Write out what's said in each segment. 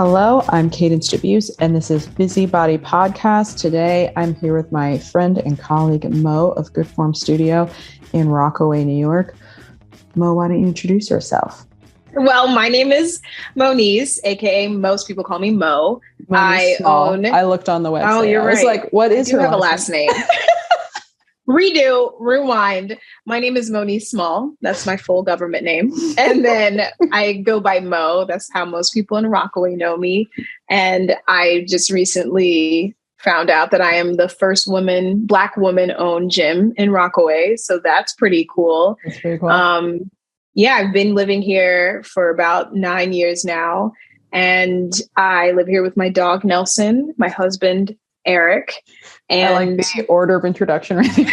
Hello, I'm Cadence, and this is Busybody Podcast. Today, I'm here with my friend and colleague, Mo of Good Form Studio in Rockaway, New York. Mo, why don't you introduce yourself? Well, my name is Monice, aka most people call me Mo. Monice Small. I looked on the website. Oh, you're right. I was like, what is her last name? You have a last name. Rewind. My name is Monice Small. That's my full government name. And then I go by Mo. That's how most people in Rockaway know me. And I just recently found out that I am the first Black woman-owned gym in Rockaway. So that's pretty cool. That's pretty cool. Yeah, I've been living here for about 9 years now. And I live here with my dog, Nelson, my husband, Eric. And I like the order of introduction right here.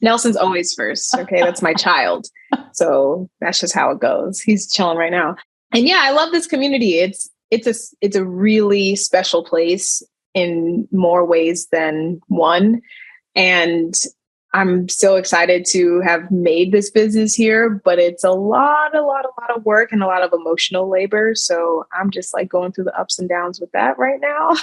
Nelson's always first. Okay, that's my child. So that's just how it goes. He's chilling right now. And yeah, I love this community. It's a really special place in more ways than one. And I'm so excited to have made this business here, but it's a lot of work and a lot of emotional labor. So I'm just like going through the ups and downs with that right now.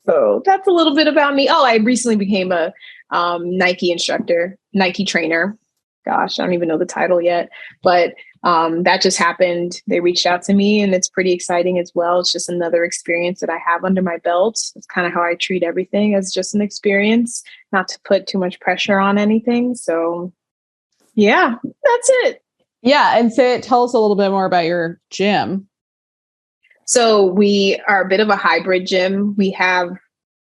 So that's a little bit about me. Oh, I recently became a Nike instructor, Nike trainer. Gosh, I don't even know the title yet, but that just happened. They reached out to me and it's pretty exciting as well. It's just another experience that I have under my belt. It's kind of how I treat everything, as just an experience, not to put too much pressure on anything. So yeah, that's it. Yeah. And tell us a little bit more about your gym. So we are a bit of a hybrid gym. We have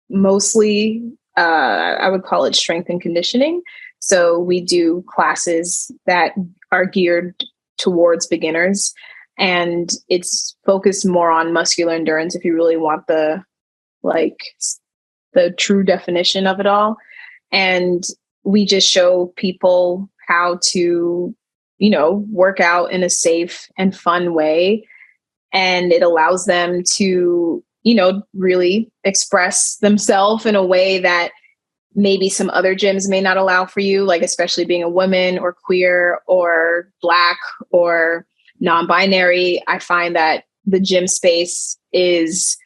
mostly, I would call it strength and conditioning. So we do classes that are geared towards beginners, and it's focused more on muscular endurance if you really want the true definition of it all. And we just show people how to, work out in a safe and fun way. And it allows them to, really express themselves in a way that maybe some other gyms may not allow for you, like especially being a woman or queer or Black or non-binary. I find that the gym space it's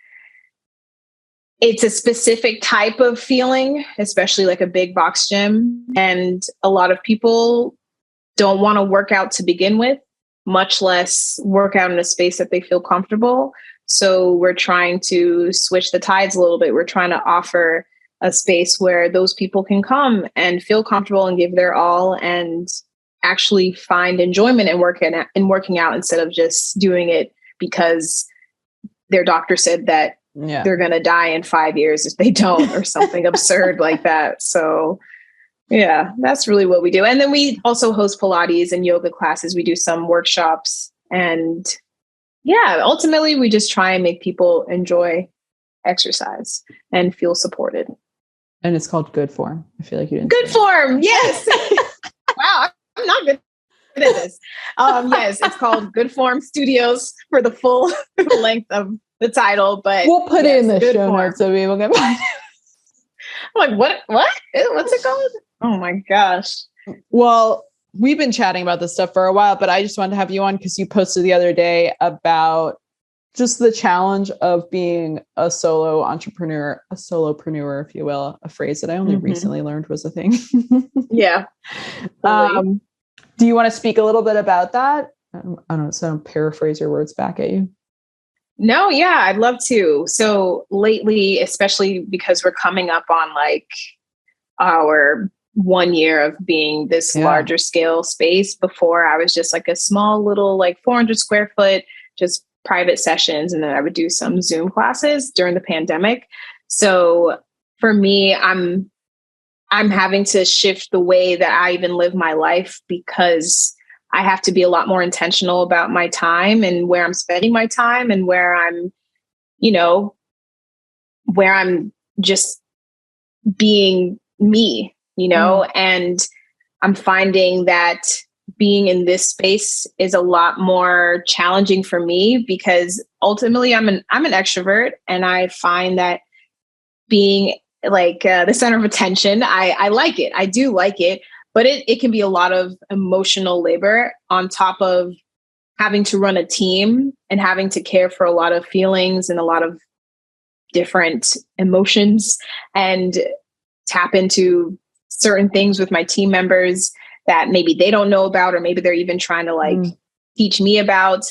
a specific type of feeling, especially like a big box gym. And a lot of people don't want to work out to begin with, much less work out in a space that they feel comfortable. So we're trying to switch the tides a little bit. We're trying to offer a space where those people can come and feel comfortable and give their all and actually find enjoyment in working out instead of just doing it because their doctor said that they're going to die in 5 years if they don't, or something absurd like that. So yeah, that's really what we do. And then we also host Pilates and yoga classes. We do some workshops, and yeah, ultimately we just try and make people enjoy exercise and feel supported. And it's called Good Form. I feel like you didn't. Good Form. Yes. Wow. I'm not good at this. Yes, it's called Good Form Studios for the full length of the title, but we'll put it in the show notes so people can find it. I'm like, what? What's it called? Oh my gosh. Well, we've been chatting about this stuff for a while, but I just wanted to have you on because you posted the other day about just the challenge of being a solopreneur, if you will, a phrase that I only recently learned was a thing. Yeah. Do you want to speak a little bit about that? I don't paraphrase your words back at you. No, yeah, I'd love to. So lately, especially because we're coming up on like our 1 year of being this larger scale space. Before I was just like a small little, like 400 square foot, just private sessions. And then I would do some Zoom classes during the pandemic. So for me, I'm having to shift the way that I even live my life, because I have to be a lot more intentional about my time and where I'm spending my time and where I'm just being me, and I'm finding that being in this space is a lot more challenging for me, because ultimately I'm an extrovert, and I find that being like the center of attention, I like it. I do like it, but it can be a lot of emotional labor on top of having to run a team and having to care for a lot of feelings and a lot of different emotions and tap into certain things with my team members that maybe they don't know about, or maybe they're even trying to like teach me about.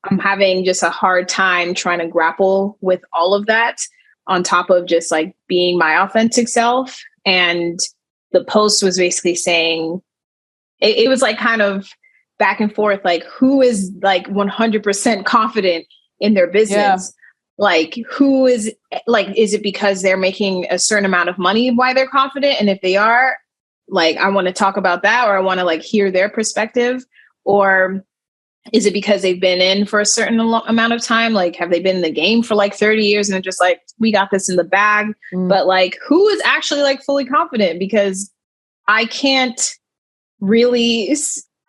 I'm having just a hard time trying to grapple with all of that on top of just like being my authentic self. And the post was basically saying, it was like kind of back and forth, like who is like 100% confident in their business? Yeah. Like who is like, is it because they're making a certain amount of money why they're confident? And if they are, like, I want to talk about that, or I want to like hear their perspective. Or is it because they've been in for a certain amount of time? Like, have they been in the game for like 30 years and they're just like, we got this in the bag? But like, who is actually like fully confident? Because I can't really,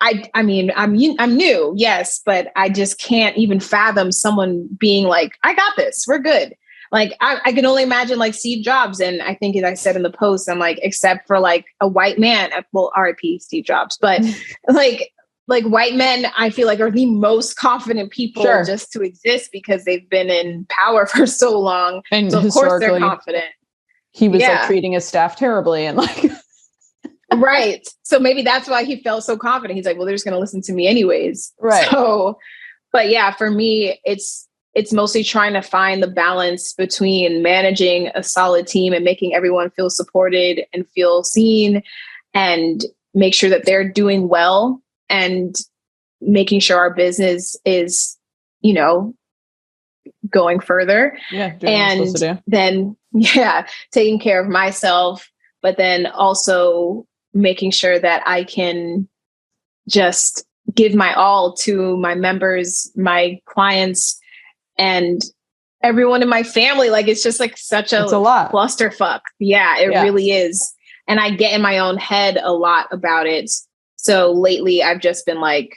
I mean, I'm new, yes, but I just can't even fathom someone being like, I got this, we're good. Like, I can only imagine like Steve Jobs. And I think, as I said in the post, I'm like, except for like a white man, well, RIP Steve Jobs, but like white men, I feel like are the most confident people just to exist because they've been in power for so long. And so of course they're confident. He was like treating his staff terribly and like... Right. So maybe that's why he felt so confident. He's like, well, they're just going to listen to me anyways. Right. So, but yeah, for me, it's mostly trying to find the balance between managing a solid team and making everyone feel supported and feel seen, and make sure that they're doing well, and making sure our business is, you know, going further. Yeah. And then, taking care of myself, but then also making sure that I can just give my all to my members, my clients, and everyone in my family. Like, it's just like such a lot clusterfuck. Yeah, it really is. And I get in my own head a lot about it. So lately I've just been like,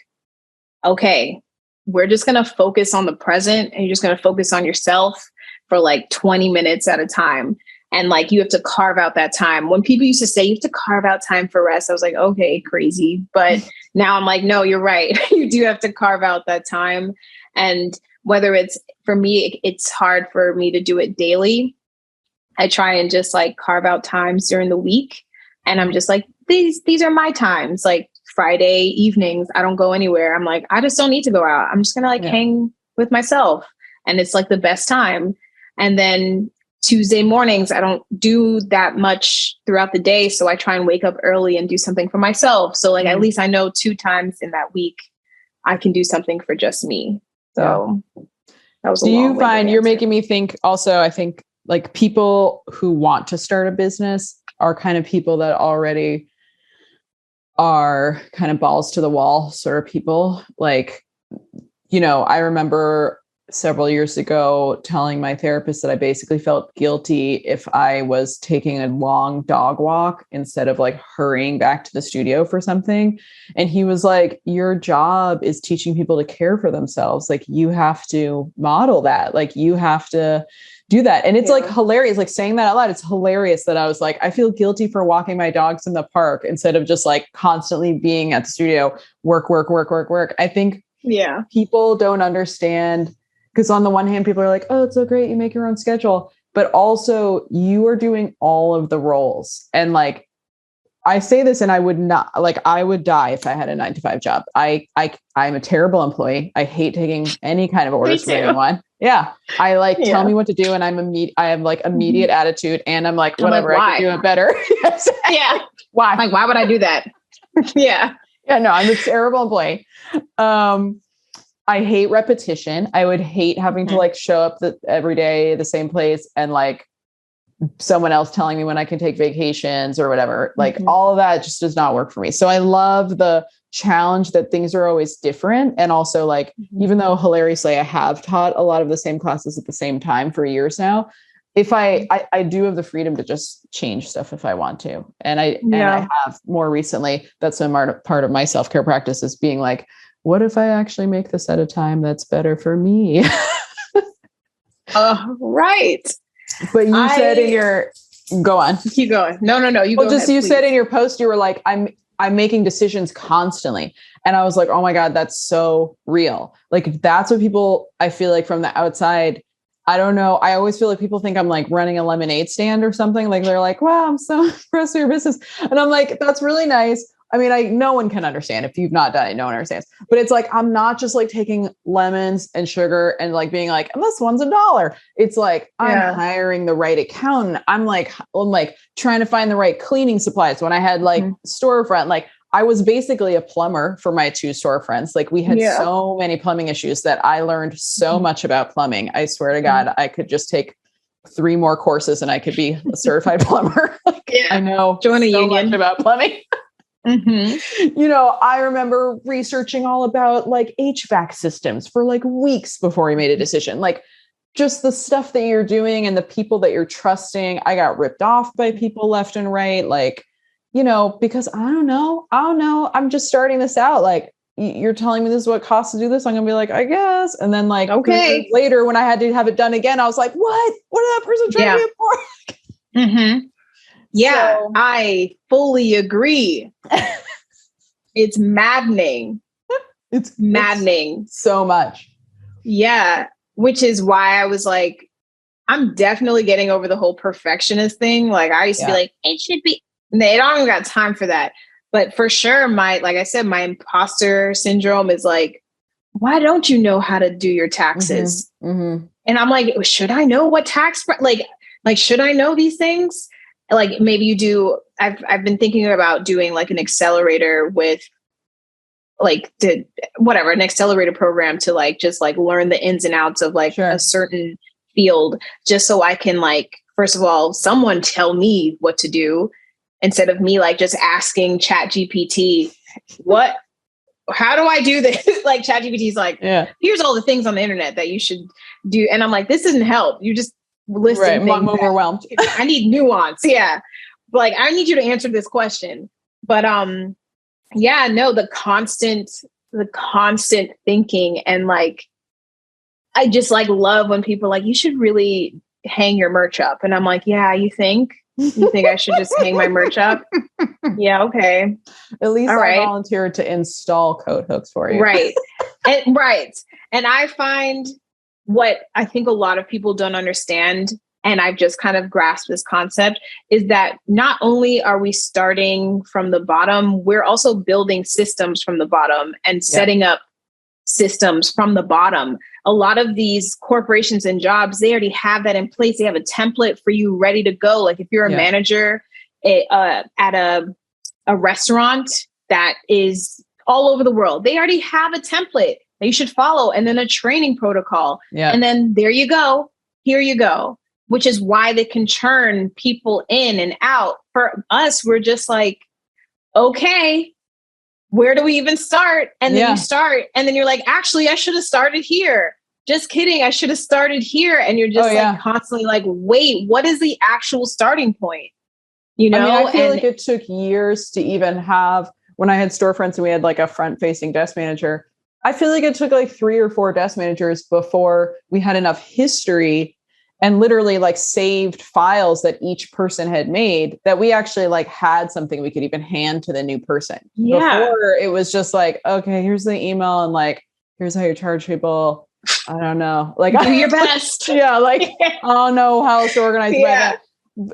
okay, we're just going to focus on the present, and you're just going to focus on yourself for like 20 minutes at a time. And like, you have to carve out that time. When people used to say you have to carve out time for rest, I was like, okay, crazy. But now I'm like, no, you're right. You do have to carve out that time. And whether it's, for me, it's hard for me to do it daily. I try and just like carve out times during the week. And I'm just like, these are my times. Like Friday evenings, I don't go anywhere. I'm like, I just don't need to go out. I'm just going to like hang with myself. And it's like the best time. And then Tuesday mornings, I don't do that much throughout the day. So I try and wake up early and do something for myself. So like, at least I know 2 times in that week, I can do something for just me. So that was a long way. Do you find, you're making me think also, I think like people who want to start a business are kind of people that already are kind of balls to the wall sort of people. Like, you know, I remember several years ago telling my therapist that I basically felt guilty if I was taking a long dog walk instead of like hurrying back to the studio for something. And he was like, your job is teaching people to care for themselves. Like, you have to model that. Like, you have to do that. And it's like hilarious, like saying that out loud. It's hilarious that I was like, I feel guilty for walking my dogs in the park instead of just like constantly being at the studio, work. I think people don't understand. Because on the one hand, people are like, oh, it's so great, you make your own schedule. But also, you are doing all of the roles. And like, I say this, and I would not, like, I would die if I had a 9-to-5 job. I'm a terrible employee. I hate taking any kind of orders from anyone. Yeah. I like, tell me what to do. And I have like immediate attitude. And I'm like, whatever, I can do it better. Yeah. Why? Like, why would I do that? Yeah. Yeah, no, I'm a terrible employee. I hate repetition. I would hate having to like show up every day, the same place, and like someone else telling me when I can take vacations or whatever. Like all of that just does not work for me. So I love the challenge that things are always different. And also like, even though hilariously, I have taught a lot of the same classes at the same time for years now, if I do have the freedom to just change stuff if I want to. And I have more recently, that's been part of my self-care practice, is being like, what if I actually make this at a time that's better for me? Right. But you said in your, go on. Keep going. No. You said in your post, you were like, I'm making decisions constantly. And I was like, oh my God, that's so real. Like, that's what people, I feel like from the outside, I don't know. I always feel like people think I'm like running a lemonade stand or something. Like they're like, wow, I'm so impressed with your business. And I'm like, that's really nice. I mean, no one can understand. If you've not done it, no one understands. But it's like, I'm not just like taking lemons and sugar and like being like, and this one's $1. It's like, I'm hiring the right accountant. I'm like trying to find the right cleaning supplies. When I had like storefront, like I was basically a plumber for my 2 storefronts. Like we had so many plumbing issues that I learned so much about plumbing. I swear to God, I could just take 3 more courses and I could be a certified plumber. I know Join a union much about plumbing. You know, I remember researching all about like HVAC systems for like weeks before we made a decision. Like just the stuff that you're doing and the people that you're trusting. I got ripped off by people left and right. Like, you know, because I don't know. I'm just starting this out. Like you're telling me this is what it costs to do this. I'm gonna be like, I guess. And then like 3 years later, when I had to have it done again, I was like, what did that person try me for? Yeah, so, I fully agree. It's maddening. It's maddening. So much. Yeah. Which is why I was like, I'm definitely getting over the whole perfectionist thing. Like I used to be like, it should be, they don't even got time for that. But for sure, like I said, my imposter syndrome is like, why don't you know how to do your taxes? And I'm like, should I know what like, should I know these things? Like maybe you do. I've been thinking about doing like an accelerator with like an accelerator program to like just like learn the ins and outs of like a certain field, just so I can like, first of all, someone tell me what to do instead of me like just asking ChatGPT, how do I do this? Like ChatGPT is like, here's all the things on the internet that you should do. And I'm like, this doesn't help. You just listing I'm overwhelmed. I need nuance. Yeah. Like, I need you to answer this question. But the constant thinking. And like, I just like love when people are like, you should really hang your merch up. And I'm like, yeah, you think I should just hang my merch up? Yeah. Okay. At least I volunteered to install coat hooks for you. Right. And I find what I think a lot of people don't understand, and I've just kind of grasped this concept, is that not only are we starting from the bottom, we're also building systems from the bottom and setting up systems from the bottom. A lot of these corporations and jobs, they already have that in place. They have a template for you ready to go. Like if you're a manager at a restaurant that is all over the world, they already have a template that you should follow, and then a training protocol. And then there you go. Here you go. Which is why they can churn people in and out. For us, we're just like, okay, where do we even start? And then you start, and then you're like, actually, I should have started here. Just kidding. I should have started here. And you're just constantly like, wait, what is the actual starting point? You know, I feel like it took years to even have, when I had storefronts and we had like a front facing desk manager, I feel like it took like 3 or 4 desk managers before we had enough history and literally like saved files that each person had made that we actually like had something we could even hand to the new person. Before it was just like, okay, here's the email and like, here's how you charge people. I don't know. Like do your best. Like, I don't know how else to organize that.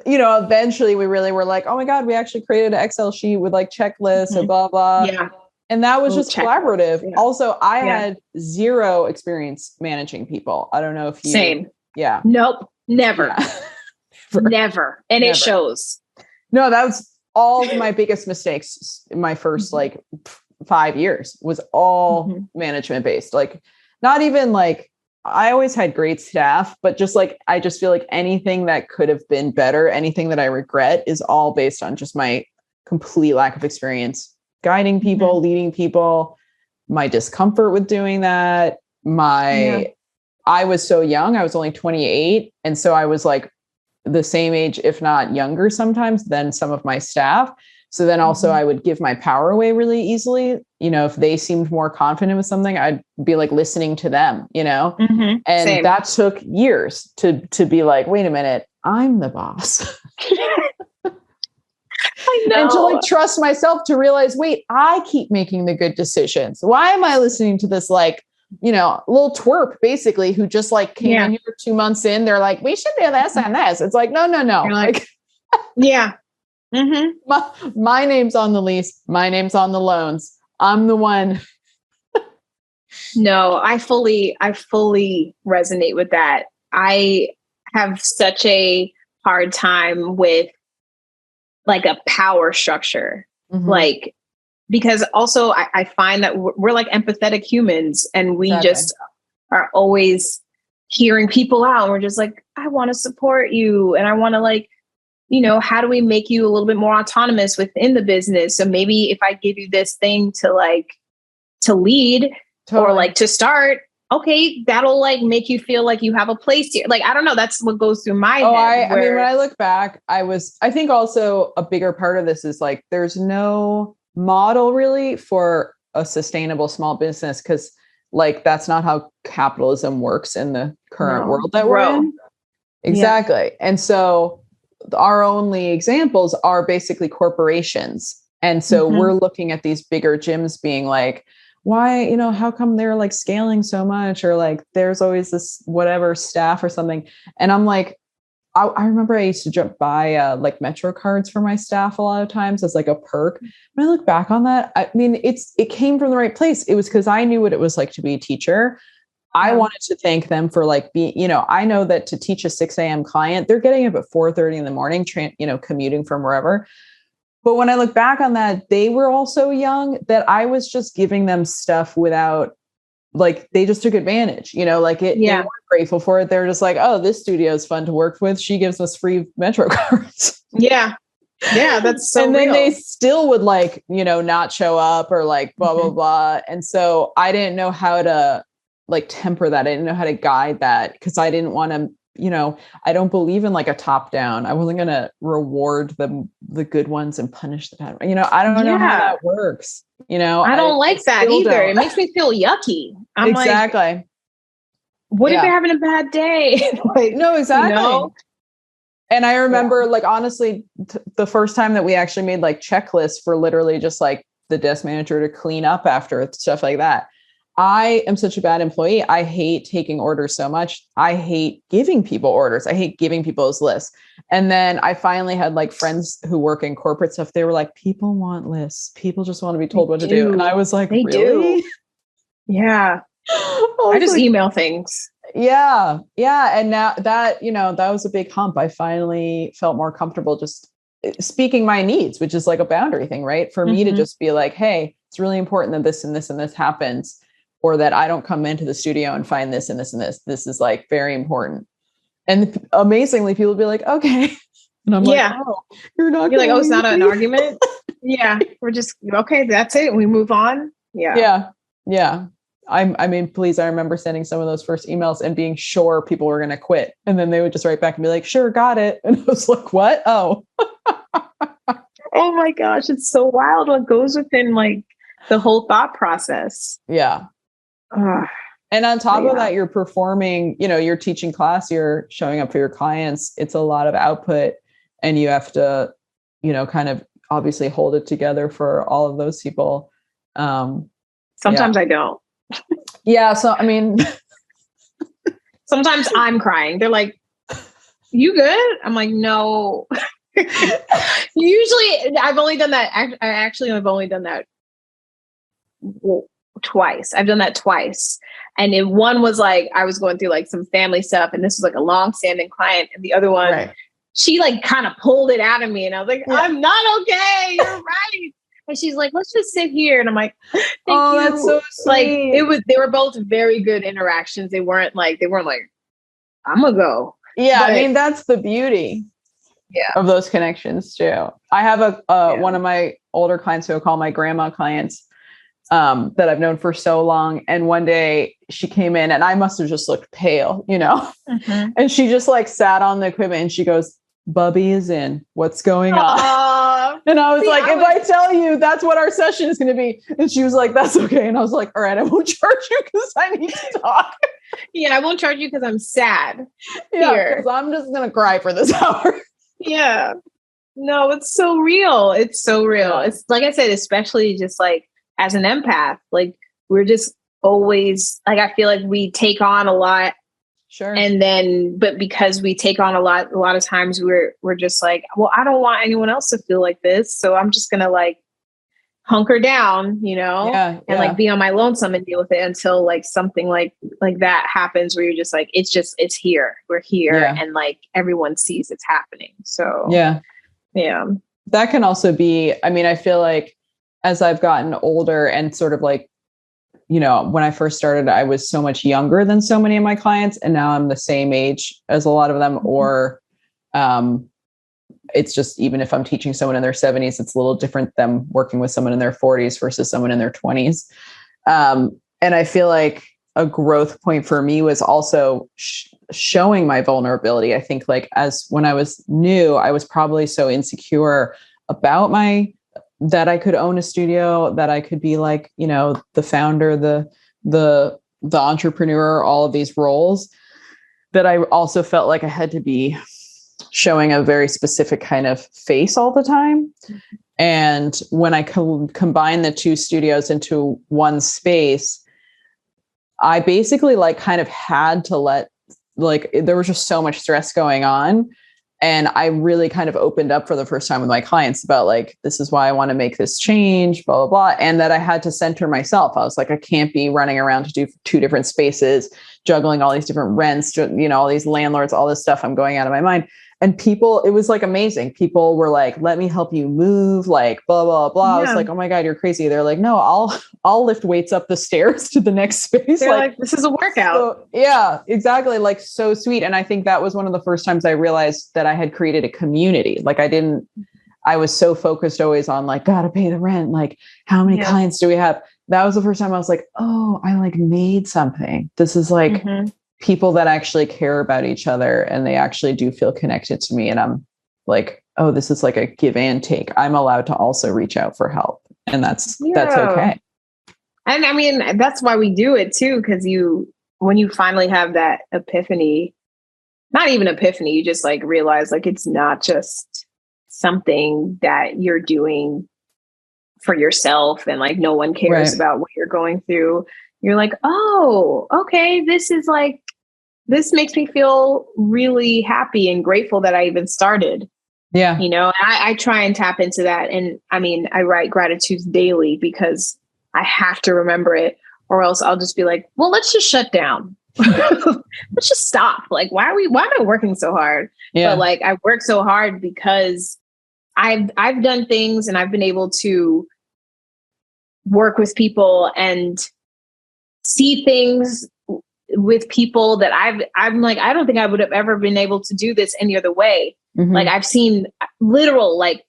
You know, eventually we really were like, oh my God, we actually created an Excel sheet with like checklists and blah, blah. And that was just collaborative. Also, I had 0 experience managing people. I don't know if you... Same. Yeah. Nope. Never. Never. And it shows. No, that was all of my biggest mistakes in my first like 5 years was all management based. Like not even like, I always had great staff, but just like, I just feel like anything that could have been better, anything that I regret is all based on just my complete lack of experience guiding people, leading people, my discomfort with doing that. I was so young, I was only 28. And so I was like the same age, if not younger sometimes than some of my staff. So then also I would give my power away really easily. You know, if they seemed more confident with something, I'd be like listening to them, you know, and that took years to be like, wait a minute, I'm the boss. I know. And to like trust myself to realize, wait, I keep making the good decisions. Why am I listening to this like, little twerp basically who just like came in here 2 months in? They're like, we should do this and this. It's like, no. You're like, yeah. Mm-hmm. My name's on the lease. My name's on the loans. I'm the one. No, I fully resonate with that. I have such a hard time with like a power structure, like, because also I find that we're like empathetic humans and we just are always hearing people out. And we're just like, I want to support you. And I want to like, how do we make you a little bit more autonomous within the business? So maybe if I give you this thing to like, to lead or like to start, okay, that'll like make you feel like you have a place here. Like, I don't know. That's what goes through my head. I mean, when I look back, I think also a bigger part of this is like, there's no model really for a sustainable small business. Cause like, that's not how capitalism works in the current world that we're in. Exactly. Yeah. And so our only examples are basically corporations. And so we're looking at these bigger gyms being like, why, how come they're like scaling so much? Or like, there's always this whatever staff or something. And I'm like, I remember I used to buy like Metro cards for my staff a lot of times as like a perk. When I look back on that, I mean, it came from the right place. It was because I knew what it was like to be a teacher. I wanted to thank them for like being, I know that to teach a 6 a.m. client, they're getting up at 4:30 in the morning, commuting from wherever. But when I look back on that, they were all so young that I was just giving them stuff without, like, they just took advantage, they weren't grateful for it. They're just like, oh, this studio is fun to work with. She gives us free Metro cards. Yeah. Yeah. That's so And then real. they still would like, not show up or like blah, blah, blah. And so I didn't know how to like temper that. I didn't know how to guide that because I didn't want to, I don't believe in like a top down. I wasn't going to reward the good ones and punish the bad. I don't know how that works. I don't like that either. It makes me feel yucky. I'm exactly. Like, what if you're having a bad day? Like, no, exactly. And I remember like, honestly, the first time that we actually made like checklists for literally just like the desk manager to clean up after stuff like that. I am such a bad employee. I hate taking orders so much. I hate giving people orders. I hate giving people those lists. And then I finally had like friends who work in corporate stuff. They were like, people want lists. People just want to be told what to do. And I was like, they really? Do. Yeah. I just like, email things. Yeah. Yeah. And now that, that was a big hump. I finally felt more comfortable just speaking my needs, which is like a boundary thing, right? For me to just be like, hey, it's really important that this and this and this happens. Or that I don't come into the studio and find this and this and this. This is like very important. And amazingly, people will be like, okay. And I'm like, oh, you're like, oh, it's not an argument. Yeah. We're just, okay, that's it. We move on. Yeah. Yeah. Yeah. I mean, please, I remember sending some of those first emails and being sure people were going to quit. And then they would just write back and be like, sure, got it. And I was like, what? Oh. Oh my gosh. It's so wild what goes within like the whole thought process. Yeah. And on top of that, you're performing, you're teaching class, you're showing up for your clients. It's a lot of output and you have to, kind of obviously hold it together for all of those people. Sometimes I don't. Yeah. So, I mean, sometimes I'm crying. They're like, you good? I'm like, no. Usually I've only done that. I've only done that twice. I've done that twice. And in one was like, I was going through like some family stuff and this was like a long-standing client. And the other one, she like kind of pulled it out of me. And I was like, I'm not okay. You're right. And she's like, let's just sit here. And I'm like, thank you. That's so sweet. Like they were both very good interactions. They weren't like, I'm gonna go. Yeah. But, I mean, that's the beauty of those connections too. I have one of my older clients who I call my grandma clients. That I've known for so long. And one day she came in and I must have just looked pale, and she just like sat on the equipment and she goes, Bubby is in, what's going on? And I was like, if I tell you that's what our session is going to be. And she was like, that's okay. And I was like, all right, I won't charge you because I need to talk. Yeah. I won't charge you because I'm sad. Yeah. Because I'm just going to cry for this hour. Yeah. No, it's so real. It's so real. Yeah. It's like I said, especially just like as an empath, like we're just always like, I feel like we take on a lot. Sure. And then, but because we take on a lot of times we're just like, well, I don't want anyone else to feel like this. So I'm just going to like hunker down, and like be on my lonesome and deal with it until like something like that happens where you're just like, it's here. We're here. And like everyone sees it's happening. So yeah. That can also be, I mean, I feel like as I've gotten older and sort of like, when I first started, I was so much younger than so many of my clients. And now I'm the same age as a lot of them, or it's just, even if I'm teaching someone in their 70s, it's a little different than working with someone in their 40s versus someone in their 20s. And I feel like a growth point for me was also showing my vulnerability. I think like when I was new, I was probably so insecure about that I could own a studio, that I could be like, the founder, the entrepreneur, all of these roles, that I also felt like I had to be showing a very specific kind of face all the time. And when I combine the two studios into one space, I basically like kind of had to there was just so much stress going on. And I really kind of opened up for the first time with my clients about like, this is why I want to make this change, blah, blah, blah. And that I had to center myself. I was like, I can't be running around to do two different spaces, juggling all these different rents, all these landlords, all this stuff. I'm going out of my mind. And people, it was like amazing. People were like, let me help you move, like blah, blah, blah. I was like, oh my God, you're crazy. They're like, no, I'll lift weights up the stairs to the next space. They're like, this is a workout. So, yeah, exactly. Like so sweet. And I think that was one of the first times I realized that I had created a community. Like I was so focused always on like, gotta pay the rent. Like how many clients do we have? That was the first time I was like, oh, I like made something. This is like, people that actually care about each other and they actually do feel connected to me. And I'm like, oh, this is like a give and take. I'm allowed to also reach out for help. And that's okay. And I mean, that's why we do it too. Cause when you finally have that epiphany, not even epiphany, you just like realize like, it's not just something that you're doing for yourself and like, no one cares about what you're going through. You're like, oh, okay. This makes me feel really happy and grateful that I even started. Yeah. I try and tap into that. And I mean, I write gratitudes daily because I have to remember it, or else I'll just be like, well, let's just shut down. Let's just stop. Like, why am I working so hard? Yeah. But like, I work so hard because I've done things and I've been able to work with people and see things with people that I'm like, I don't think I would have ever been able to do this any other way. Like I've seen literal, like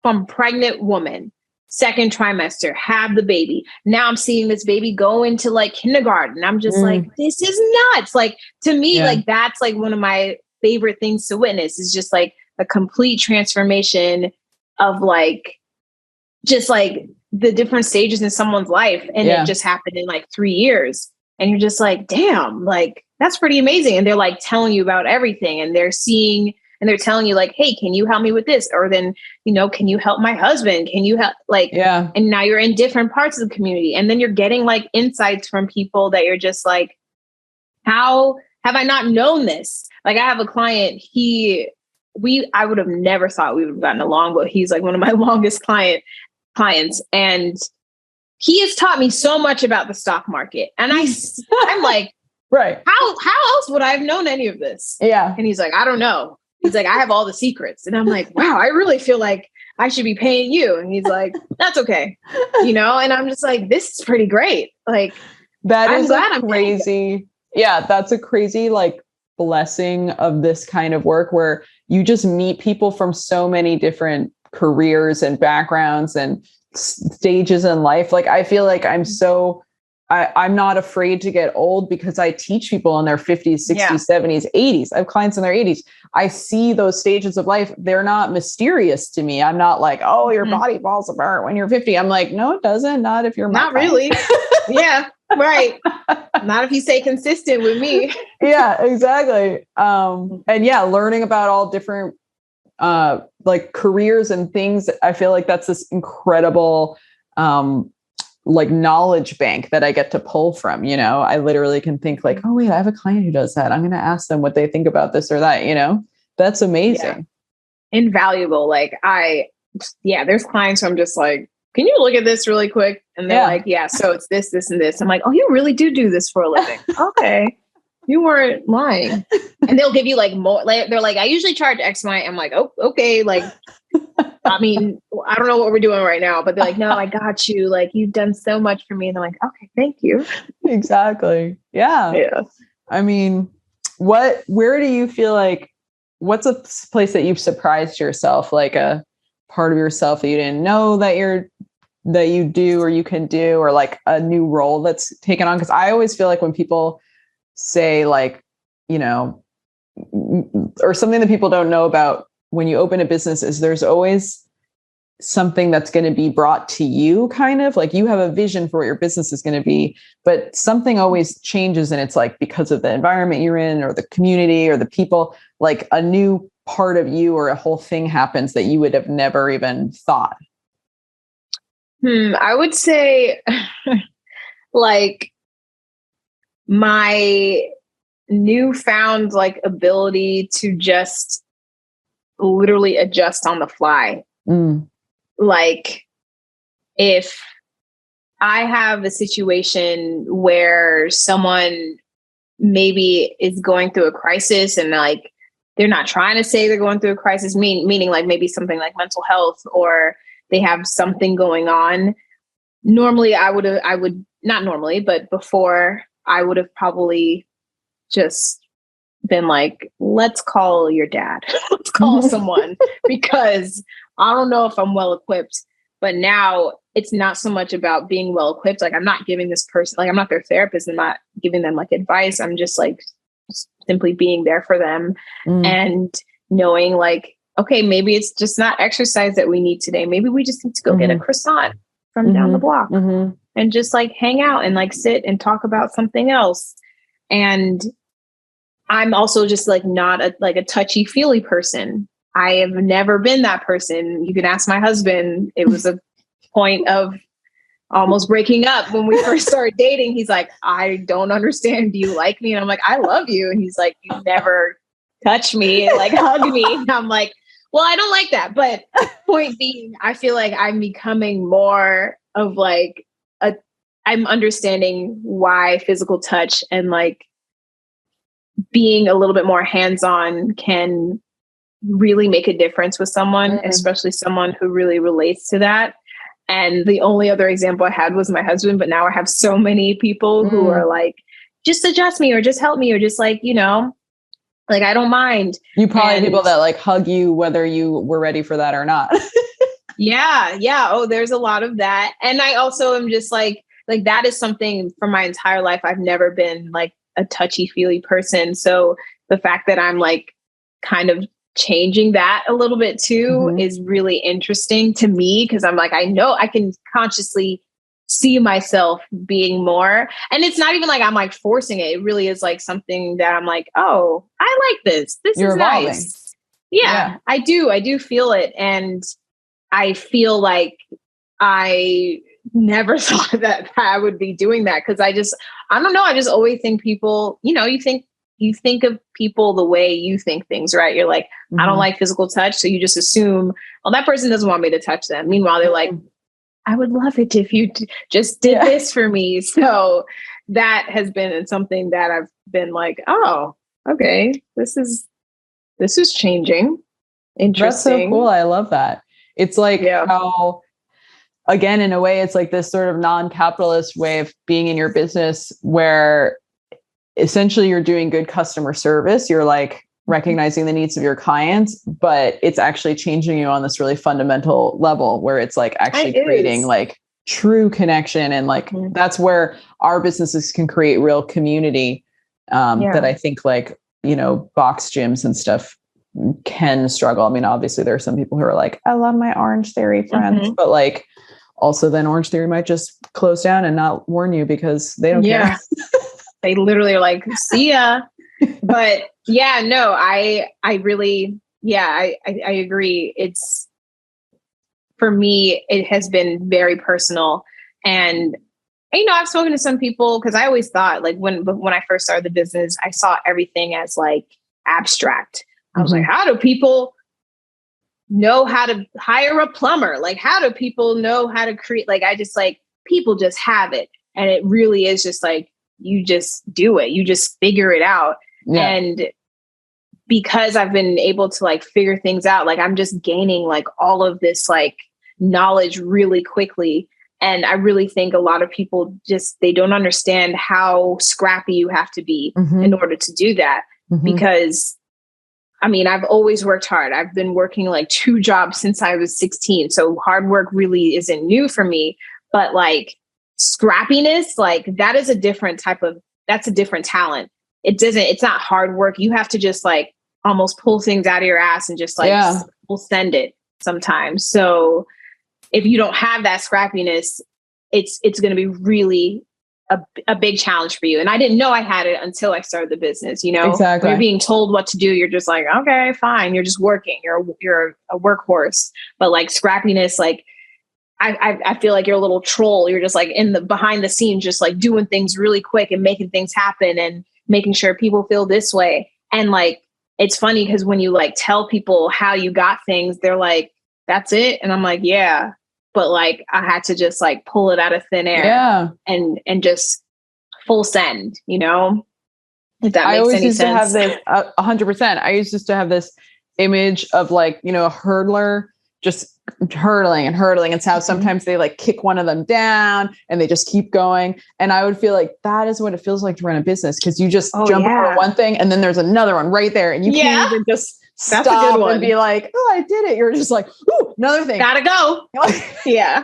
from pregnant woman, second trimester, have the baby. Now I'm seeing this baby go into like kindergarten. I'm just like, this is nuts. Like to me, like that's like one of my favorite things to witness is just like a complete transformation of like, just like the different stages in someone's life. And it just happened in like 3 years. And you're just like, damn, like, that's pretty amazing. And they're like telling you about everything and they're seeing, and they're telling you like, hey, can you help me with this? Or then, can you help my husband? Can you help? Like, and now you're in different parts of the community. And then you're getting like insights from people that you're just like, how have I not known this? Like I have a client, I would have never thought we would have gotten along, but he's like one of my longest clients. And he has taught me so much about the stock market. And I'm like, right. How else would I have known any of this? Yeah. And he's like, I don't know. He's like, I have all the secrets. And I'm like, wow, I really feel like I should be paying you. And he's like, that's okay. And I'm just like, this is pretty great. Like that's a crazy like blessing of this kind of work where you just meet people from so many different careers and backgrounds and stages in life. Like I feel like I'm not afraid to get old because I teach people in their 50s, 60s, 70s, 80s. I have clients in their 80s. I see those stages of life. They're not mysterious to me. I'm not like, oh, your body falls apart when you're 50. I'm like, no, it doesn't. Not if you're not really. Yeah, right. Not if you stay consistent with me. Yeah, exactly. And learning about all different like careers and things, I feel like that's this incredible, like knowledge bank that I get to pull from, I literally can think like, oh wait, I have a client who does that. I'm going to ask them what they think about this or that, that's amazing. Yeah. Invaluable. Like there's clients who I'm just like, can you look at this really quick? And they're like, yeah, so it's this, this, and this. I'm like, oh, you really do this for a living. Okay. You weren't lying. And they'll give you like more, like, they're like, I usually charge X amount. I'm like, oh, okay. Like, I mean, I don't know what we're doing right now, but they're like, no, I got you. Like, you've done so much for me. And I'm like, okay, thank you. Exactly. Yeah. Yeah. I mean, where do you feel like, what's a place that you've surprised yourself, like a part of yourself that you didn't know that you do, or you can do, or like a new role that's taken on? Cause I always feel like when people say like, or something that people don't know about when you open a business is there's always something that's going to be brought to you, kind of like you have a vision for what your business is going to be, but something always changes. And it's like, because of the environment you're in or the community or the people, like a new part of you or a whole thing happens that you would have never even thought. I would say like my newfound like ability to just literally adjust on the fly. Like if I have a situation where someone maybe is going through a crisis and like, they're not trying to say they're going through a crisis, meaning like maybe something like mental health, or they have something going on. Normally not normally, but before I would have probably just been like, let's call your dad, let's call someone, because I don't know if I'm well equipped. But now it's not so much about being well equipped. Like I'm not giving this person, like I'm not their therapist. I'm not giving them like advice. I'm just like simply being there for them and knowing like, okay, maybe it's just not exercise that we need today. Maybe we just need to go get a croissant from down the block and just like hang out and like sit and talk about something else. And I'm also just like not a touchy feely person. I have never been that person. You can ask my husband. It was a point of almost breaking up when we first started dating. He's like, I don't understand. Do you like me? And I'm like, I love you. And he's like, you never touch me and like hug me. And I'm like, well, I don't like that. But point being, I feel like I'm becoming more of like I'm understanding why physical touch and like being a little bit more hands-on can really make a difference with someone, especially someone who really relates to that. And the only other example I had was my husband, but now I have so many people who are like, just adjust me or just help me or just like, like, I don't mind. You probably have people that like hug you, whether you were ready for that or not. Yeah. Oh, there's a lot of that. And I also am just like that is something for my entire life. I've never been like a touchy feely person. So the fact that I'm like kind of changing that a little bit too is really interesting to me, because I'm like, I know I can consciously see myself being more. And it's not even like I'm like forcing it. It really is like something that I'm like, oh, I like this. This is evolving. Nice. Yeah, I do feel it. And I feel like I never thought that I would be doing that. Cause I don't know. I just always think people, you think of people the way you think things, right? You're like, I don't like physical touch. So you just assume, well, that person doesn't want me to touch them. Meanwhile, they're like, I would love it if you just did this for me. So that has been something that I've been like, oh, okay, this is changing. Interesting. That's so cool. I love that. It's like how, again, in a way, it's like this sort of non-capitalist way of being in your business where essentially you're doing good customer service. You're like recognizing the needs of your clients, but it's actually changing you on this really fundamental level where it's like actually creating like true connection. And like, that's where our businesses can create real community that I think like, box gyms and stuff can struggle. I mean, obviously there are some people who are like, I love my Orange Theory friends, but like also then Orange Theory might just close down and not warn you because they don't care. They literally are like, see ya. But yeah, no, I really Yeah, I agree. It's, for me, it has been very personal. And, I've spoken to some people, because I always thought, like, when I first started the business, I saw everything as like abstract. I was like, how do people know how to hire a plumber? Like, how do people know how to create? Like, I just like, people just have it. And it really is just like, you just do it. You just figure it out. Yeah. And because I've been able to like figure things out, like I'm just gaining like all of this like knowledge really quickly. And I really think a lot of people just, they don't understand how scrappy you have to be in order to do that. Because I've always worked hard. I've been working like 2 jobs since I was 16. So hard work really isn't new for me, but like scrappiness, like that is a different that's a different talent. It's not hard work. You have to just like almost pull things out of your ass and just like we'll send it sometimes. So if you don't have that scrappiness, it's going to be really a big challenge for you. And I didn't know I had it until I started the business. Exactly. When you're being told what to do, you're just like, okay, fine. You're just working. You're a workhorse. But like scrappiness, like I feel like you're a little troll. You're just like behind the scenes, just like doing things really quick and making things happen and making sure people feel this way. And like, it's funny because when you like tell people how you got things, they're like, that's it. And I'm like, yeah. But like, I had to just like pull it out of thin air and just full send, If that makes any sense. To have this 100%. I used to have this image of like, a hurdler just hurdling. And it's how sometimes they like kick one of them down and they just keep going. And I would feel like that is what it feels like to run a business. Cause you just jump over one thing and then there's another one right there. And you can't even just stop and be like, oh, I did it. You're just like, ooh, another thing. Gotta go. Yeah.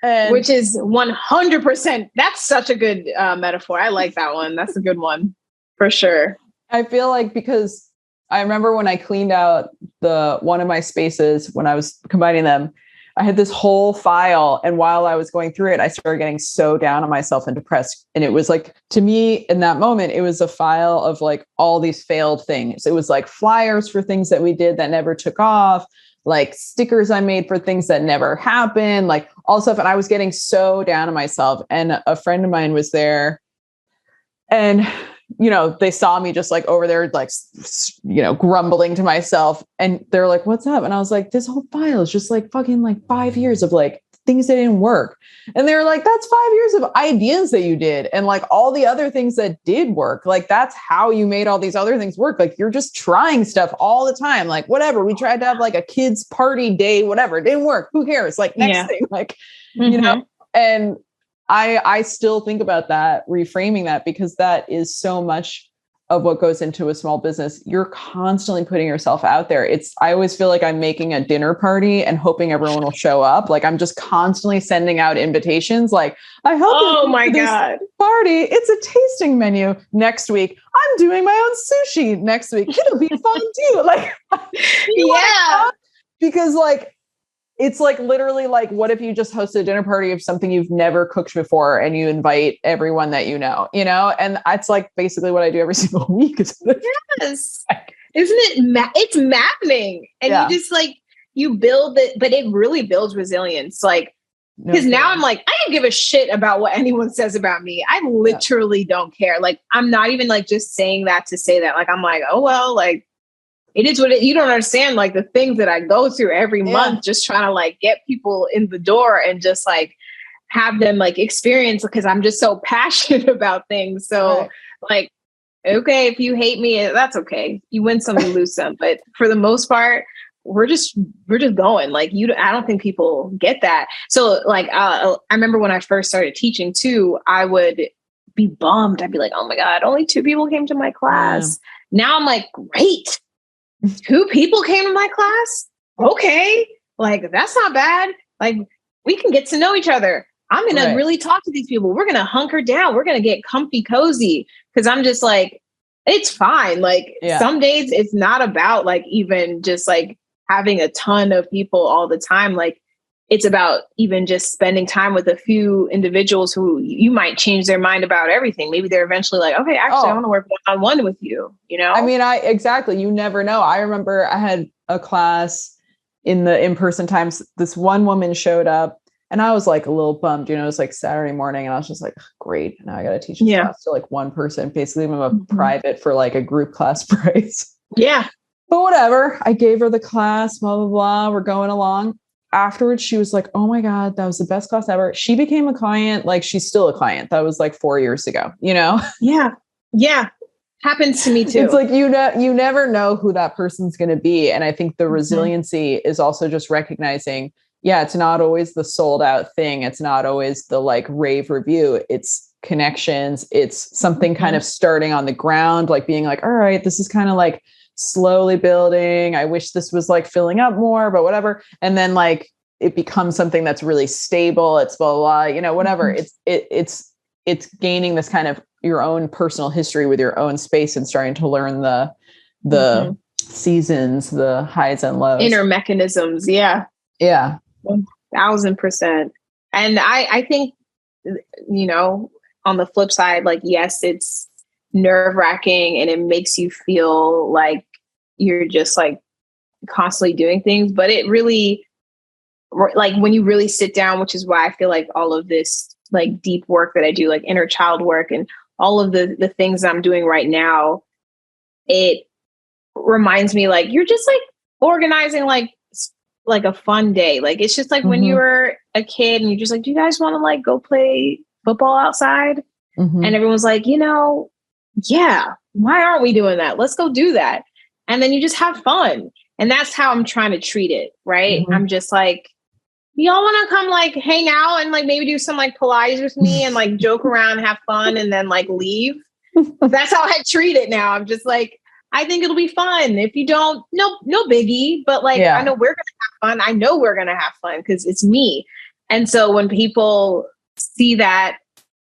And which is 100%. That's such a good metaphor. I like that one. That's a good one for sure. I feel like because I remember when I cleaned out one of my spaces when I was combining them, I had this whole file. And while I was going through it, I started getting so down on myself and depressed. And it was like, to me in that moment, it was a file of like all these failed things. It was like flyers for things that we did that never took off, like stickers I made for things that never happened, like all stuff. And I was getting so down on myself. And a friend of mine was there and they saw me just like over there, like, grumbling to myself. And they're like, what's up? And I was like, this whole file is just like fucking like 5 years of like things that didn't work. And they were like, that's 5 years of ideas that you did. And like all the other things that did work, like that's how you made all these other things work. Like you're just trying stuff all the time. Like whatever, we tried to have like a kids party day, whatever, it didn't work. Who cares? Like next thing, like, and I still think about that, reframing that, because that is so much of what goes into a small business. You're constantly putting yourself out there. I always feel like I'm making a dinner party and hoping everyone will show up. Like I'm just constantly sending out invitations. Like I hope this party. It's a tasting menu next week. I'm doing my own sushi next week. It'll be fun too. Like, because like, it's like literally like, what if you just hosted a dinner party of something you've never cooked before and you invite everyone that and it's like basically what I do every single week. Yes. Isn't it? It's maddening. And you just like, you build it, but it really builds resilience. Like, because now I'm like, I don't give a shit about what anyone says about me. I literally don't care. Like, I'm not even like just saying that to say that. Like, I'm like, oh, well, like, it is what you don't understand, like the things that I go through every month, just trying to like get people in the door and just like have them like experience, because I'm just so passionate about things. So like, okay, if you hate me, that's okay. You win some, you lose some. But for the most part, we're just going. Like I don't think people get that. So like, I remember when I first started teaching too, I would be bummed. I'd be like, oh my God, only 2 people came to my class. Now I'm like, great. 2 people came to my class. Okay. Like, that's not bad. Like, we can get to know each other. I'm going to really talk to these people. We're going to hunker down. We're going to get comfy, cozy. Cause I'm just like, it's fine. Like some days it's not about like even just like having a ton of people all the time. Like it's about even just spending time with a few individuals who you might change their mind about everything. Maybe they're eventually like, okay, actually, I want to work one-on-one with you, you know? I mean, exactly. You never know. I remember I had a class in the in-person times. This one woman showed up and I was like a little bummed, you know, it was like Saturday morning and I was just like, great. Now I got to teach this class to like one person, basically I'm a private for like a group class price. Yeah. But whatever. I gave her the class, blah, blah, blah. We're going along. Afterwards, she was like, oh my God, that was the best class ever. She became a client. Like she's still a client. That was like 4 years ago, you know? Yeah. Yeah. Happens to me too. It's like, you never know who that person's going to be. And I think the resiliency is also just recognizing, yeah, it's not always the sold out thing. It's not always the like rave review. It's connections. It's something kind of starting on the ground, like being like, all right, this is kind of like slowly building. I wish this was like filling up more, but whatever. And then like it becomes something that's really stable. It's blah, blah, blah, you know, whatever. It's gaining this kind of your own personal history with your own space and starting to learn the seasons, the highs and lows. Inner mechanisms. Yeah. Yeah. 1000%. And I think, you know, on the flip side, like, yes, it's nerve-wracking and it makes you feel like you're just like constantly doing things, but it really, like when you really sit down, which is why I feel like all of this like deep work that I do, like inner child work and all of the things I'm doing right now, it reminds me like you're just like organizing like a fun day. Like it's just like when you were a kid and you're just like, do you guys want to like go play football outside? And everyone's like, you know, yeah, why aren't we doing that? Let's go do that. And then you just have fun. And that's how I'm trying to treat it. Right. I'm just like, y'all want to come like hang out and like maybe do some like Pilates with me and like joke around, have fun, and then like leave. That's how I treat it now. I'm just like, I think it'll be fun. If you don't, no biggie. But like, I know we're going to have fun. I know we're going to have fun because it's me. And so when people see that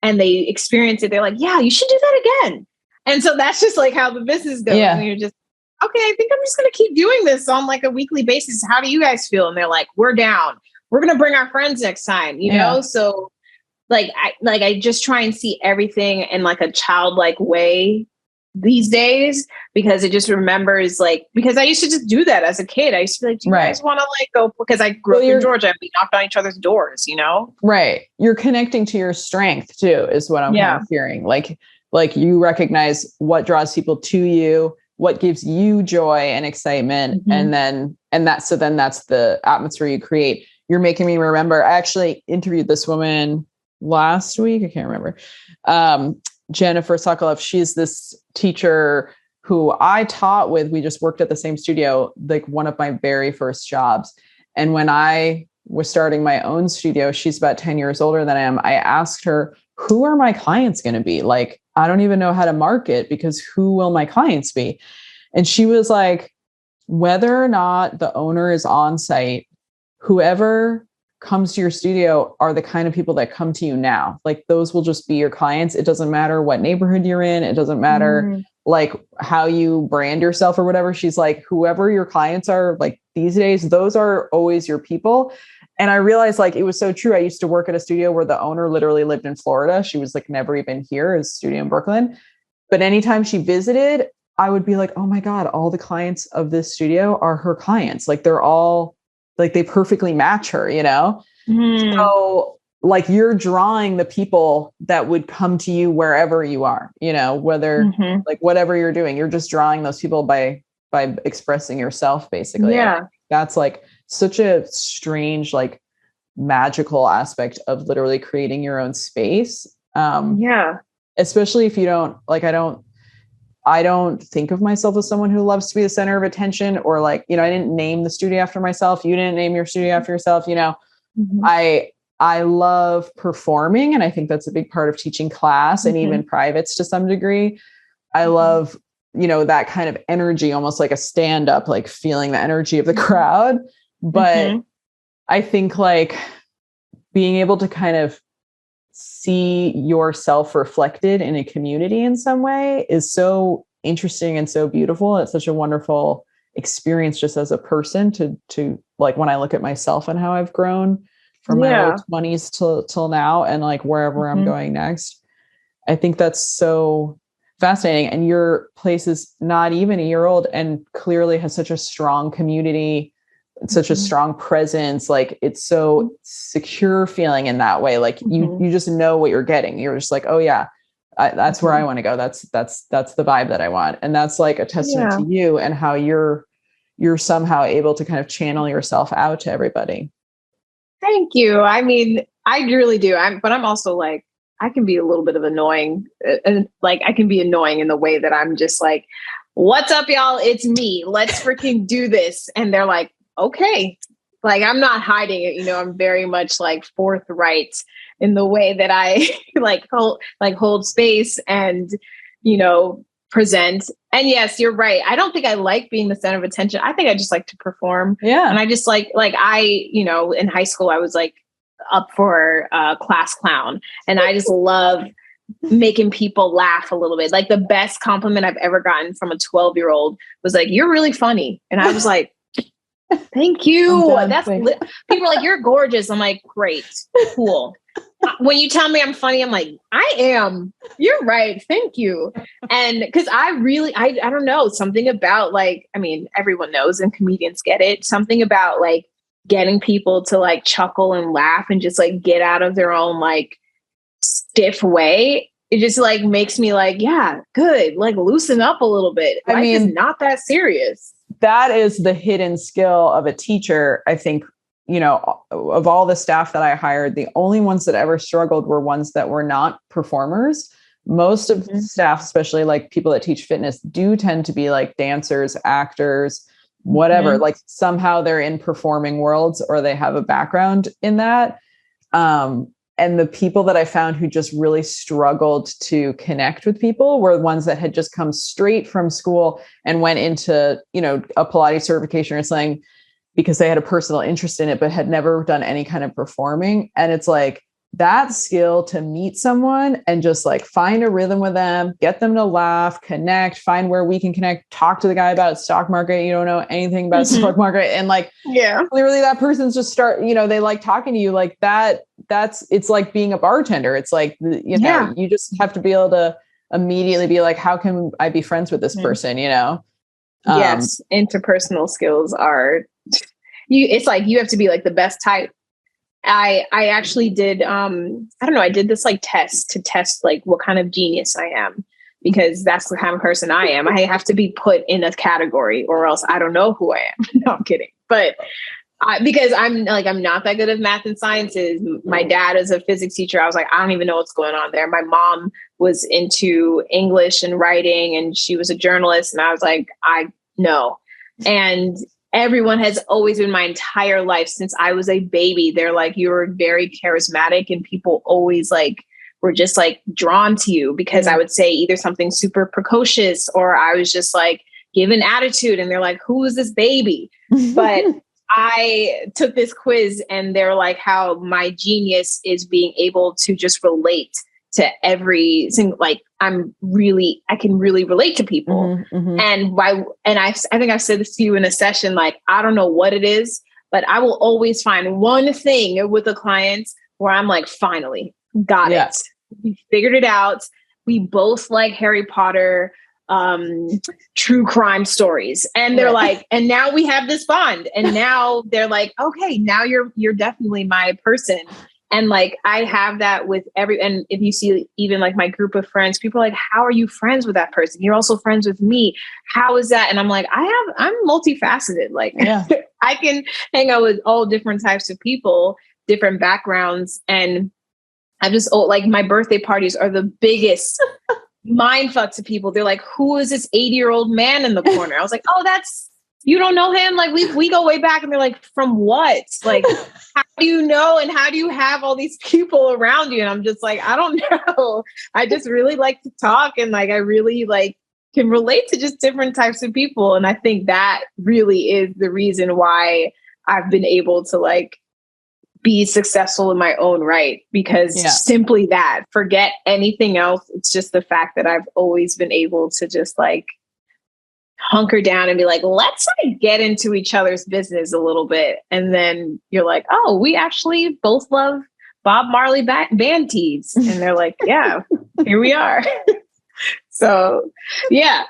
and they experience it, they're like, yeah, you should do that again. And so that's just like how the business goes. And you're just, okay, I think I'm just going to keep doing this on like a weekly basis. How do you guys feel? And they're like, we're down. We're going to bring our friends next time, you know? So like, I just try and see everything in like a childlike way these days, because it just remembers like, because I used to just do that as a kid. I used to be like, do you guys want to like go? Because I grew up in Georgia and we knocked on each other's doors, you know? Right. You're connecting to your strength too, is what I'm kind of hearing. Like you recognize what draws people to you, what gives you joy and excitement. And then that's the atmosphere you create. You're making me remember, I actually interviewed this woman last week. I can't remember. Jennifer Sokoloff. She's this teacher who I taught with. We just worked at the same studio, like one of my very first jobs. And when I was starting my own studio, she's about 10 years older than I am. I asked her, who are my clients going to be? Like, I don't even know how to market because who will my clients be? And she was like, whether or not the owner is on site, whoever comes to your studio are the kind of people that come to you now. Like those will just be your clients. It doesn't matter what neighborhood you're in. It doesn't matter like how you brand yourself or whatever. She's like, whoever your clients are like these days, those are always your people. And I realized like it was so true. I used to work at a studio where the owner literally lived in Florida. She was like never even here, as a studio in Brooklyn. But anytime she visited, I would be like, oh my God, all the clients of this studio are her clients. Like they're all like, they perfectly match her, you know? So like you're drawing the people that would come to you wherever you are, you know, whether like whatever you're doing, you're just drawing those people by expressing yourself, basically. Yeah. That's like such a strange, like magical aspect of literally creating your own space. Especially if you don't like, I don't think of myself as someone who loves to be the center of attention, or like, you know, I didn't name the studio after myself. You didn't name your studio after yourself. You know, I love performing. And I think that's a big part of teaching class and even privates to some degree. I love, you know, that kind of energy, almost like a stand-up, like feeling the energy of the crowd. But I think like being able to kind of see yourself reflected in a community in some way is so interesting and so beautiful. It's such a wonderful experience just as a person to like, when I look at myself and how I've grown from my early 20s till now, and like wherever I'm going next. I think that's so fascinating. And your place is not even a year old and clearly has such a strong community, such a strong presence. Like it's so secure feeling in that way. Like you just know what you're getting. You're just like, oh yeah, that's where I want to go. That's the vibe that I want. And that's like a testament to you and how you're somehow able to kind of channel yourself out to everybody. Thank you. I mean, I really do. But I'm also like, I can be a little bit of annoying, and like I can be annoying in the way that I'm just like, what's up, y'all? It's me. Let's freaking do this. And they're like, okay. Like, I'm not hiding it. I'm very much like forthright in the way that I hold space and, present. And yes, you're right. I don't think I like being the center of attention. I think I just like to perform. Yeah. And I just like in high school, I was like up for class clown. And I just love making people laugh a little bit. Like the best compliment I've ever gotten from a 12-year-old was like, you're really funny. And I was like, thank you. People are like, you're gorgeous. I'm like, great, cool. When you tell me I'm funny, I'm like, I am. You're right. Thank you. And because I don't know, something about like, I mean, everyone knows and comedians get it. Something about like getting people to like chuckle and laugh and just like get out of their own like stiff way. It just like makes me like, yeah, good. Like loosen up a little bit. Life is not that serious. That is the hidden skill of a teacher. I think, of all the staff that I hired, the only ones that ever struggled were ones that were not performers. Most of staff, especially like people that teach fitness, do tend to be like dancers, actors, whatever. Like somehow they're in performing worlds or they have a background in that. And the people that I found who just really struggled to connect with people were ones that had just come straight from school and went into, a Pilates certification or something because they had a personal interest in it, but had never done any kind of performing. And it's like that skill to meet someone and just like find a rhythm with them, get them to laugh, connect, find where we can connect, talk to the guy about stock market. You don't know anything about stock market. And like, clearly that person's just they like talking to you like that. It's like being a bartender. It's like, you just have to be able to immediately be like, how can I be friends with this person? Yes. Interpersonal skills are, it's like, you have to be like the best type. I actually did, I did this like test to test like what kind of genius I am, because that's the kind of person I am. I have to be put in a category or else I don't know who I am. No, I'm kidding. But because I'm not that good at math and sciences. My dad is a physics teacher. I was like, I don't even know what's going on there. My mom was into English and writing and she was a journalist. And I was like, I know. And everyone has always been my entire life since I was a baby. They're like, you were very charismatic and people always like were just like drawn to you because I would say either something super precocious or I was just like give an attitude and they're like, who is this baby? But I took this quiz and they're like how my genius is being able to just relate to every single, like I can really relate to people. And I think I've said this to you in a session, like, I don't know what it is, but I will always find one thing with a client where I'm like, finally got it. We figured it out. We both like Harry Potter, true crime stories. And they're like, and now we have this bond. And now they're like, okay, now you're definitely my person. And like, I have that with and if you see even like my group of friends, people are like, how are you friends with that person? You're also friends with me. How is that? And I'm like, I'm multifaceted. Like I can hang out with all different types of people, different backgrounds. And I just, like my birthday parties are the biggest mind fuck to people. They're like, who is this 80-year-old man in the corner? I was like, oh, you don't know him? Like we go way back. And they're like, from what? Like, how do you know? And how do you have all these people around you? And I'm just like, I don't know. I just really like to talk. And like, I really like can relate to just different types of people. And I think that really is the reason why I've been able to like be successful in my own right, because simply that, forget anything else. It's just the fact that I've always been able to just like hunker down and be like, let's like get into each other's business a little bit. And then you're like, oh, we actually both love Bob Marley band tees. And they're like, yeah, here we are. So yeah,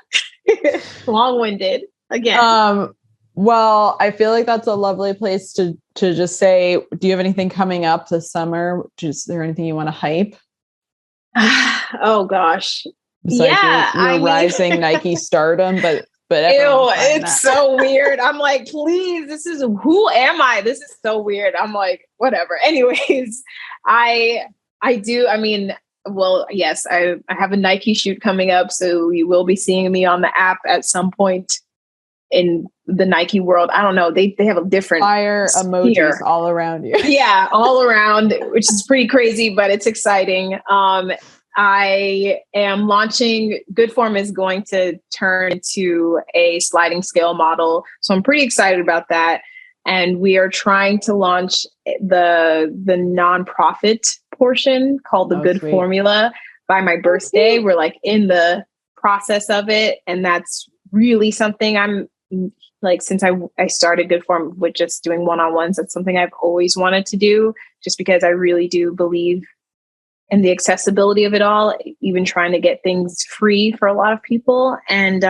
long-winded again. Well, I feel like that's a lovely place to just say, do you have anything coming up this summer? Is there anything you want to hype? Oh gosh. Besides your rising Nike stardom, but ew, it's so weird. I'm like, please, who am I? This is so weird. I'm like, whatever. Anyways, I do. I mean, well, yes, I have a Nike shoot coming up. So you will be seeing me on the app at some point in the Nike world. I don't know. They have a different fire emojis all around you. Yeah, all around, which is pretty crazy, but it's exciting. I am launching, Good Form is going to turn into a sliding scale model. So I'm pretty excited about that. And we are trying to launch the nonprofit portion called the Good Sweet. Formula by my birthday. We're like in the process of it. And that's really something I'm like, since I started Good Form with just doing one-on-ones, that's something I've always wanted to do, just because I really do believe in the accessibility of it all, even trying to get things free for a lot of people. And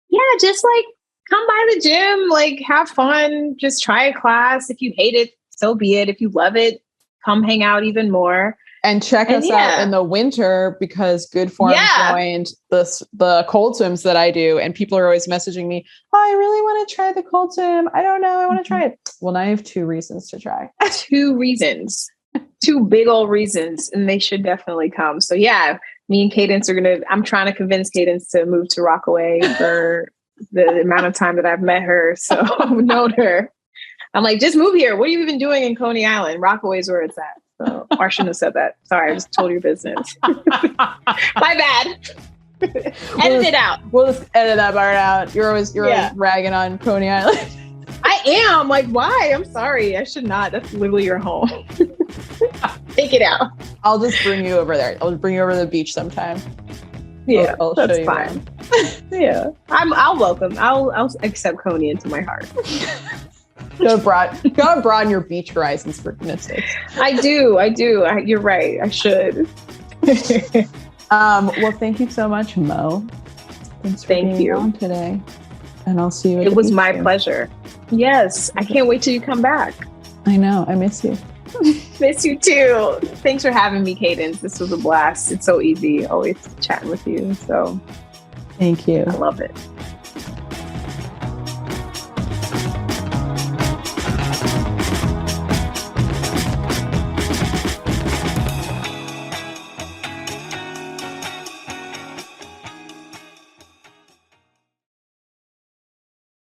yeah, just like come by the gym, like have fun, just try a class. If you hate it, so be it. If you love it, come hang out even more. And check us out in the winter, because Good Form joined the cold swims that I do. And people are always messaging me, oh, I really want to try the cold swim. I don't know. I want to try it. Well, now I have 2 reasons to try. 2 reasons. 2 big old reasons, and they should definitely come. So yeah, me and Cadence I'm trying to convince Cadence to move to Rockaway for the amount of time that I've met her. So I've known her. I'm like, just move here. What are you even doing in Coney Island? Rockaway's where it's at. So, or I shouldn't have said that. Sorry, I just told your business. My bad. Edit it out. We'll just edit that part out. You're always ragging on Coney Island. I am. Like, why? I'm sorry. I should not. That's literally your home. Take it out. I'll just bring you over there. I'll bring you over to the beach sometime. Yeah, I'll that's show you fine. Yeah, I'll welcome. I'll accept Coney into my heart. Go broaden your beach horizons, for goodness sakes. I do. You're right. I should. Well, thank you so much, Mo. Thanks for being on today. And I'll see you. It was my pleasure. Yes. I can't wait till you come back. I know. I miss you. Miss you too. Thanks for having me, Cadence. This was a blast. It's so easy always chatting with you. So thank you. I love it.